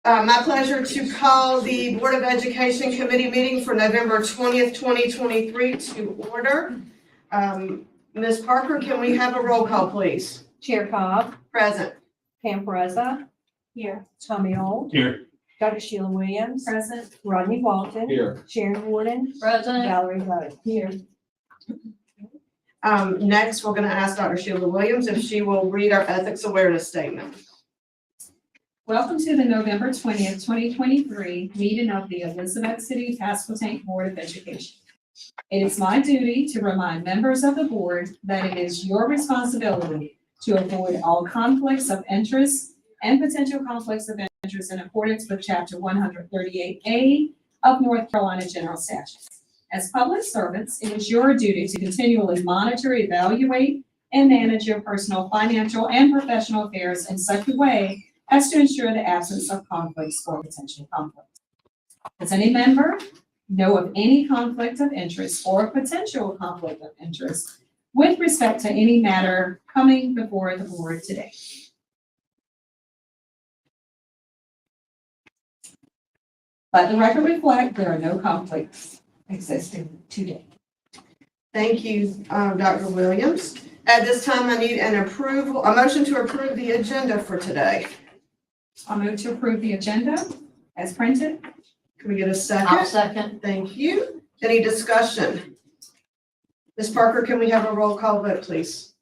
My pleasure to call the Board of Education Committee meeting for November 20th, 2023 to order. Ms. Parker, can we have a roll call, please? Chair Cobb, Present. Pam Pereza, Here. Tommy Old, Here. Dr. Sheila Williams, Present. Rodney Walton, Here. Sharon Warden, Present. Valerie Vogt. Here. Next, we're going to ask Dr. Sheila Williams if she will read our ethics awareness statement. Welcome to the November 20th, 2023 meeting of the Elizabeth City Pasquotank Board of Education. It is my duty to remind members of the board that it is your responsibility to avoid all conflicts of interest and potential conflicts of interest in accordance with Chapter 138A of North Carolina General Statutes. As public servants, it is your duty to continually monitor, evaluate, and manage your personal, financial, and professional affairs in such a way as to ensure the absence of conflicts or potential conflicts. Does any member know of any conflict of interest or potential conflict of interest with respect to any matter coming before the board today? Let the record reflect there are no conflicts existing today. Thank you, Dr. Williams. At this time, I need a motion to approve the agenda for today. I'll move to approve the agenda as printed. Can we get a second? I'll second. Thank you. Any discussion? Ms. Parker, can we have a roll call vote, please?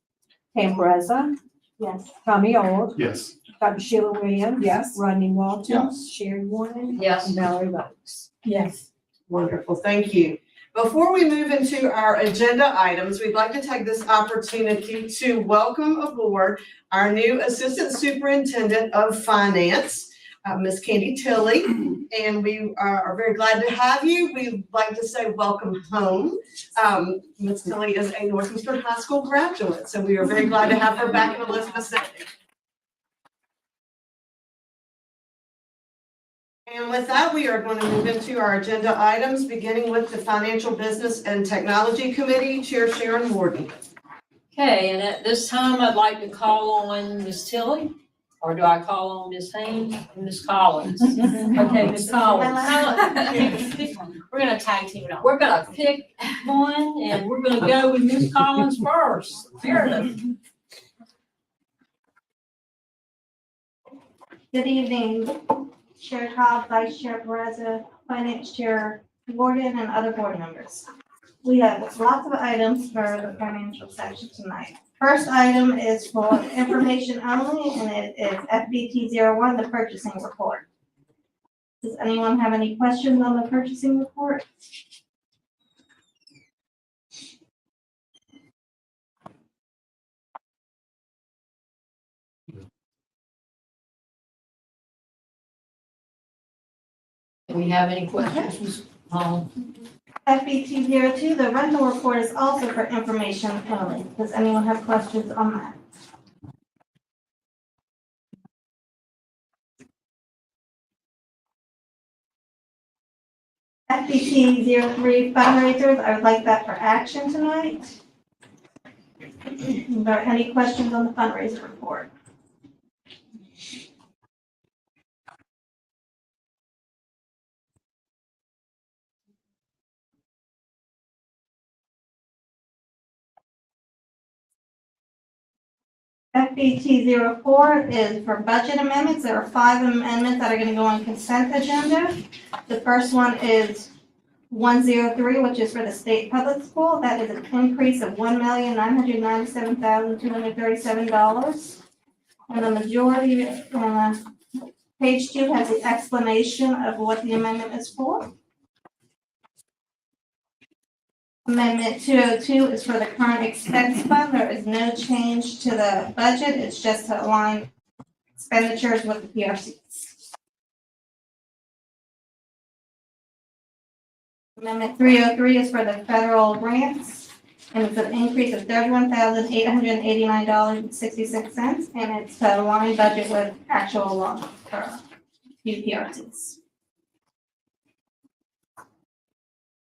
Pam Pereza, Yes. Tommy Old, Yes. Dr. Sheila Williams. Yes. Rodney Walton. Yes. Sharon Warden. Yes. And Valerie Vogt. Yes. Wonderful, thank you. Before we move into our agenda items, we'd like to take this opportunity to welcome aboard our new Assistant Superintendent of Finance, Ms. Candy Tilley, and we are very glad to have you. We'd like to say welcome home. Ms. Tilley is a Northeastern High School graduate, so we are very glad to have her back in Elizabeth City. And with that, we are going to move into our agenda items, beginning with the Financial Business and Technology Committee, Chair Sharon Warden. Okay, and at this time, I'd like to call on Ms. Tilley, or do I call on Ms. Haynes and Ms. Collins? Okay, Ms. Collins. We're gonna tag team it on. We're gonna pick one, and we're gonna go with Ms. Collins first. Meredith. Good evening, Chair Cobb, Vice Chair Pereza, Finance Chair Gordon, and other board members. We have lots of items for the financial section tonight. First item is for information only, and it is FBT01, the purchasing report. Does anyone have any questions on the purchasing report? Do we have any questions? FBT02, the rental report is also for information only. Does anyone have questions on that? FBT03 fundraisers, I would like that for action tonight. Are there any questions on the fundraiser report? FBT04 is for budget amendments. There are 5 amendments that are going to go on consent agenda. The first one is 103, which is for the state public school. That is an increase of $1,997,237. And the majority, page 2 has the explanation of what the amendment is for. Amendment 202 is for the current expense fund. There is no change to the budget. It's just to align expenditures with the PRCs. Amendment 303 is for the federal grants, and it's an increase of $31,889.66, and it's to align budget with actual law for UPRCs.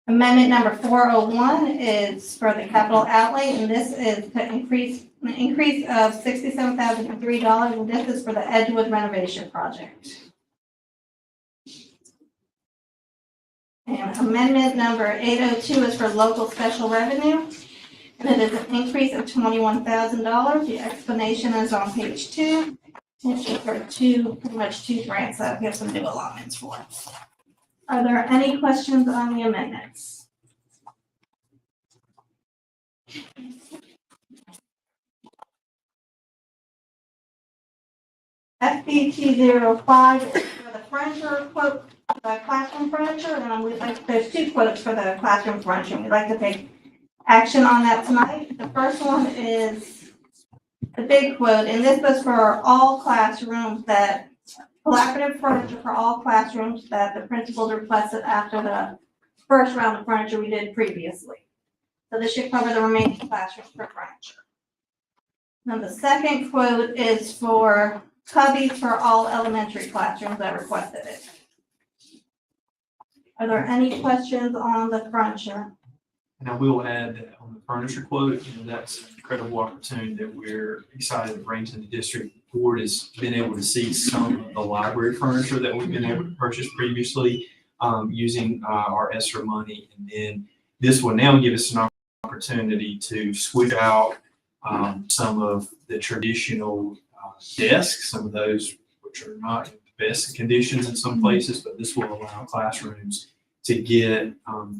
Amendment number 401 is for the capital outlay, and this is to increase an increase of $67,003, and this is for the Edgewood renovation project. And amendment number 802 is for local special revenue. And it is an increase of $21,000. The explanation is on page 2. It's just for pretty much two grants that we have some new allotments for. Are there any questions on the amendments? FBT 05 is for the furniture quote, the classroom furniture, and we'd like, there's two quotes for the classroom furniture. We'd like to take action on that tonight. The first one is the big quote, and this was for all classrooms that, collaborative furniture for all classrooms that the principals requested after the first round of furniture we did previously. So this should cover the remaining classrooms for furniture. Now the second quote is for cubbies for all elementary classrooms that requested it. Are there any questions on the furniture? And I will add that on the furniture quote, that's an incredible opportunity that we're excited to bring to the district. The board has been able to see some of the library furniture that we've been able to purchase previously using our ESSER money. And then this will now give us an opportunity to switch out some of the traditional desks, some of those which are not in the best conditions in some places, but this will allow classrooms to get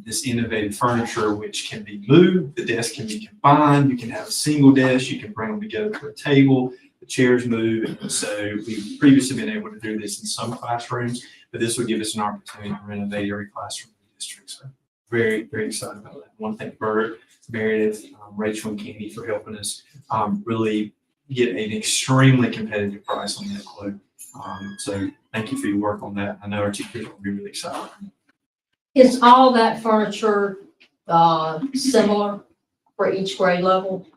this innovative furniture, which can be moved. The desk can be combined. You can have a single desk. You can bring them together for a table. The chairs move. And so we've previously been able to do this in some classrooms, but this would give us an opportunity to renovate every classroom in the district. So very, very excited about that. I want to thank Bert, Meredith, Rachel, and Candy for helping us really get an extremely competitive price on that quote. So thank you for your work on that. I know our teachers will be really excited. Is all that furniture similar for each grade level?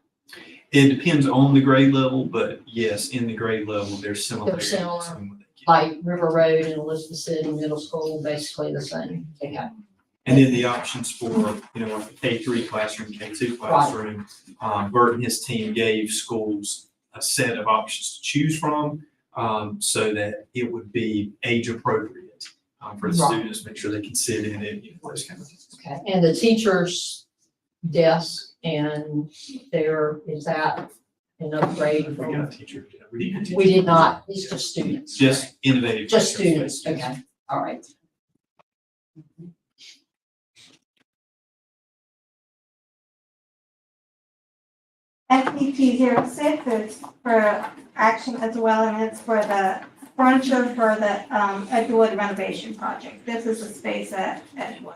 It depends on the grade level, but yes, in the grade level, there's similarities. They're similar. Like River Road and Elizabeth City Middle School, basically the same. Okay. And then the options for, like a K3 classroom, K2 classroom, Bert and his team gave schools a set of options to choose from so that it would be age appropriate for the students, make sure they can sit in it, those kind of things. Okay. And the teacher's desk and is that an upgrade? We got a teacher. We did not. It's just students. Just innovative. Just students. Okay. All right. FPT 06 is for action as well, and it's for the furniture for the Edgewood renovation project. This is the space at Edgewood.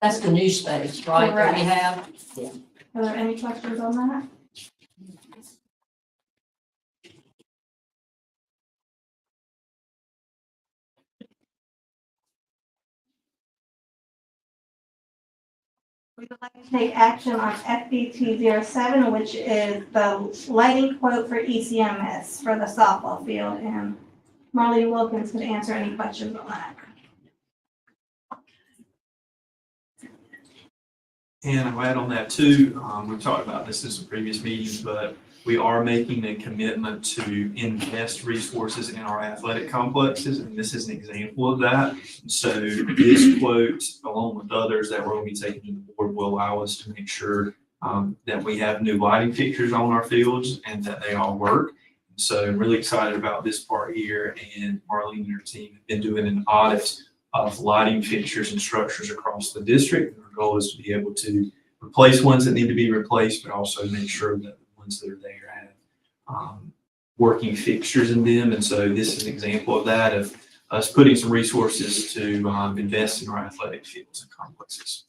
That's the new space, right? That we have. Yeah. Are there any questions on that? We would like to take action on FBT 07, which is the lighting quote for ECMS for the softball field, and Marlene Wilkins could answer any questions on that. And I'll add on that too. We've talked about this in some previous meetings, but we are making a commitment to invest resources in our athletic complexes, and this is an example of that. So this quote, along with others that we're going to be taking to the board, will allow us to make sure that we have new lighting fixtures on our fields and that they all work. So I'm really excited about this part here, and Marlene and her team have been doing an audit of lighting fixtures and structures across the district. Our goal is to be able to replace ones that need to be replaced, but also make sure that the ones that are there have working fixtures in them. And so this is an example of that, of us putting some resources to invest in our athletic fields and complexes.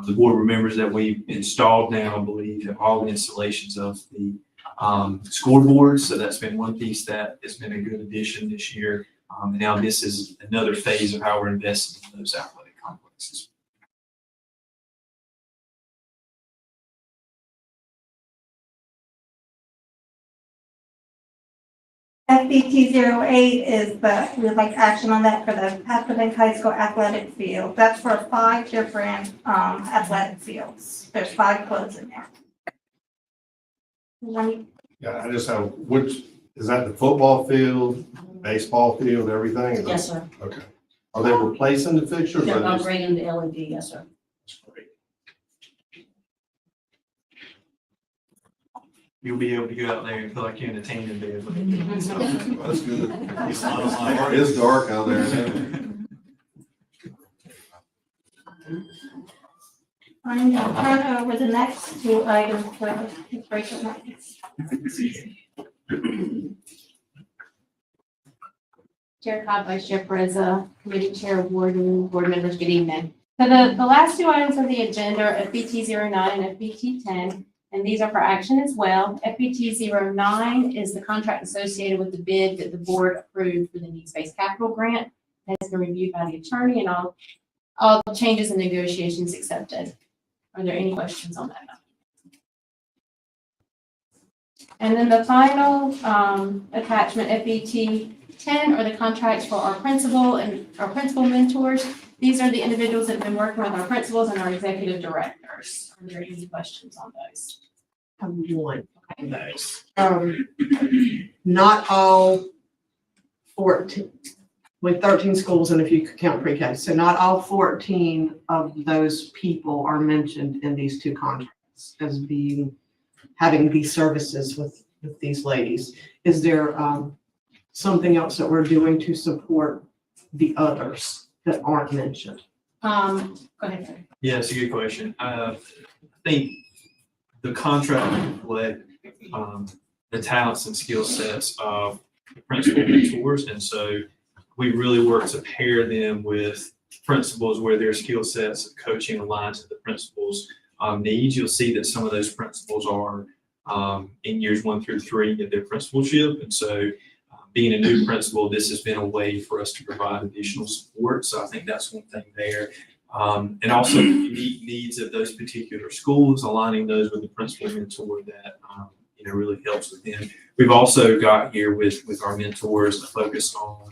The board remembers that we've installed now, I believe, have all the installations of the scoreboards. So that's been one piece that has been a good addition this year. And now this is another phase of how we're investing in those athletic complexes. FBT 08 is we'd like action on that for the Pasadena High School athletic field. That's for 5 different athletic fields. There's 5 quotes in there. Yeah, I just have, which, is that the football field, baseball field, everything? Yes, sir. Okay. Are they replacing the fixtures? They're or just- upgrading the LED, yes, sir. You'll be able to go out there and feel like you're in a tanning bed. That's good. It's dark out there. I'm gonna turn over the next two items for Rachel Marcus. Chair Cobb, Vice Chair Pereza, Committee Chair Warden, Board members, good evening. So the last two items on the agenda are FBT 09 and FBT 10, and these are for action as well. FBT 09 is the contract associated with the bid that the board approved for the needs-based capital grant. It has been reviewed by the attorney and all changes and negotiations accepted. Are there any questions on that? And then the final attachment, FBT 10, are the contracts for our principal and our principal mentors. These are the individuals that have been working with our principals and our executive directors. Are there any questions on those? One of those. Not all 14, with 13 schools and if you could count pre-K. So not all 14 of those people are mentioned in these two contracts as having these services with these ladies. Is there something else that we're doing to support the others that aren't mentioned? Go ahead. Yeah, it's a good question. I think the contract reflect the talents and skill sets of the principal mentors. And so we really work to pair them with principals where their skill sets of coaching align to the principal's needs. You'll see that some of those principals are in years 1 through 3 of their principalship. And so being a new principal, this has been a way for us to provide additional support. So I think that's one thing there. And also the unique needs of those particular schools, aligning those with the principal mentor that, really helps with them. We've also got here with our mentors a focus on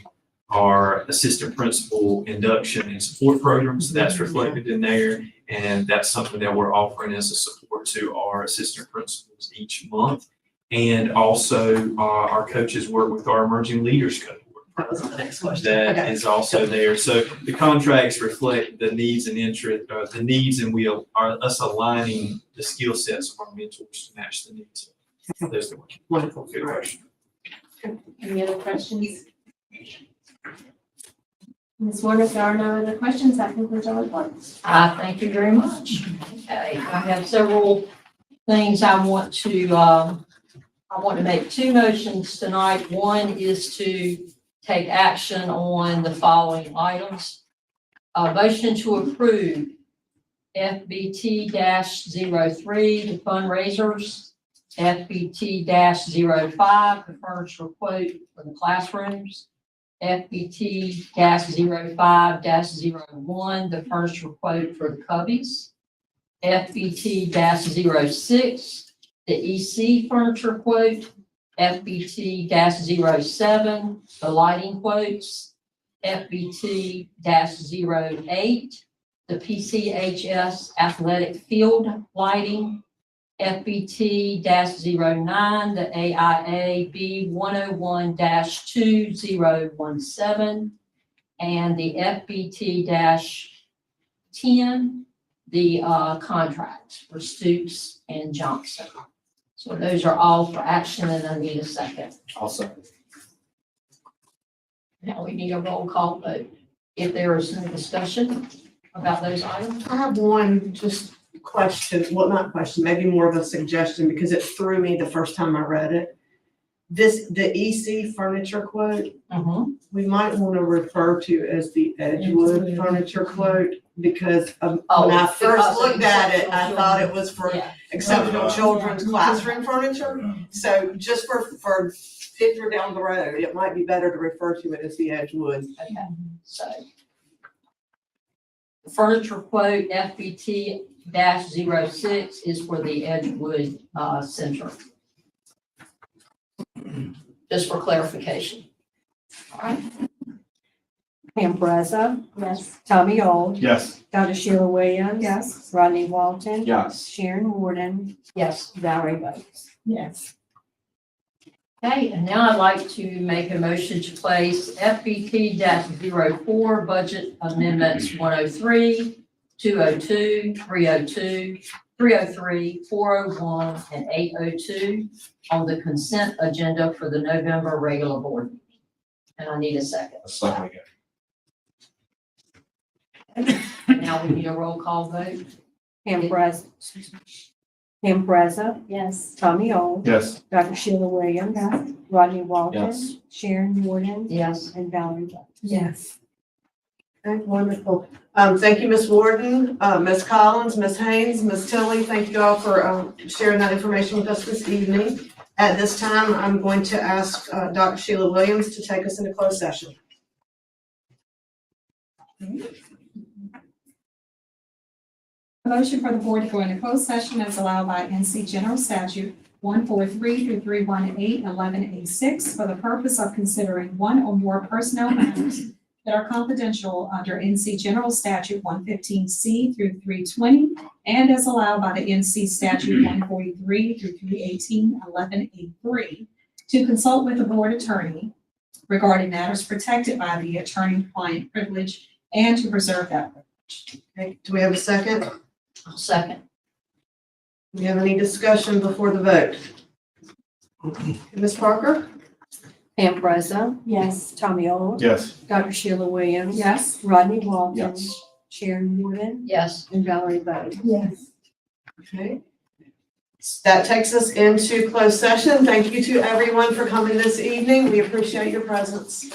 our assistant principal induction and support programs. That's reflected in there. And that's something that we're offering as a support to our assistant principals each month. And also our coaches work with our emerging leaders cohort. That was the next question. That Okay. is also there. So the contracts reflect the needs and interest, the needs, and we are us aligning the skill sets of our mentors to match the needs. There's the one. Wonderful. Good question. Any other questions? Ms. Warner, if there are no other questions, that concludes our report. Thank you very much. Okay, I have several things I want to make 2 motions tonight. One is to take action on the following items. Motion to approve FBT-03, the fundraisers, FBT-05, the furniture quote for the classrooms, FBT-05-01, the furniture quote for the cubbies, FBT-06, the EC furniture quote, FBT-07, the lighting quotes, FBT-08, the PCHS athletic field lighting, FBT-09, the AIA B101-2017, and the FBT-10, the contract for Stoops and Johnson. So those are all for action, and I need a second. Also. Now we need a roll call vote. If there is no discussion about those items. I have one just question, well, not question, maybe more of a suggestion because it threw me the first time I read it. The EC furniture quote, we might want to refer to as the Edgewood furniture quote because when I first looked at it, I thought it was for Yeah. exceptional children's classroom furniture. So just for if you're down the road, it might be better to refer to it as the Edgewood. Okay, so. The furniture quote FBT-06 is for the Edgewood Center. Just for clarification. All right. Pam Pereza, Yes. Tommy Old, Yes. Dr. Sheila Williams. Yes. Rodney Walton. Yes. Sharon Warden, Yes. Valerie Boats. Yes. Okay, and now I'd like to make a motion to place FBT-04 budget amendments 103, 202, 302, 303, 401, and 802 on the consent agenda for the November regular board meeting. And I need a second. A second again. Now we need a roll call vote. Campreza, Yes. Tommy Old, Yes. Dr. Sheila Williams, Rodney Walton, Yes. Sharon Warden, Yes. and Valerie Bunch. Yes. Okay, wonderful. Thank you, Ms. Warden, Ms. Collins, Ms. Haynes, Ms. Tilley. Thank you all for sharing that information with us this evening. At this time, I'm going to ask Dr. Sheila Williams to take us into closed session. A motion for the board to go into closed session as allowed by NC General Statute 143 through 318, 11A6 for the purpose of considering one or more personnel matters that are confidential under NC General Statute 115C through 320, and as allowed by the NC Statute 143 through 318, 11A3, to consult with the board attorney regarding matters protected by the attorney-client privilege and to preserve that privilege. Okay, do we have a second? I'll second. Do we have any discussion before the vote? Ms. Parker? Campreza, Yes. Tommy Old, Yes. Dr. Sheila Williams, Yes? Rodney Walton, Yes. Sharon Warden, Yes. and Valerie Bunch. Yes. Okay. That takes us into closed session. Thank you to everyone for coming this evening. We appreciate your presence.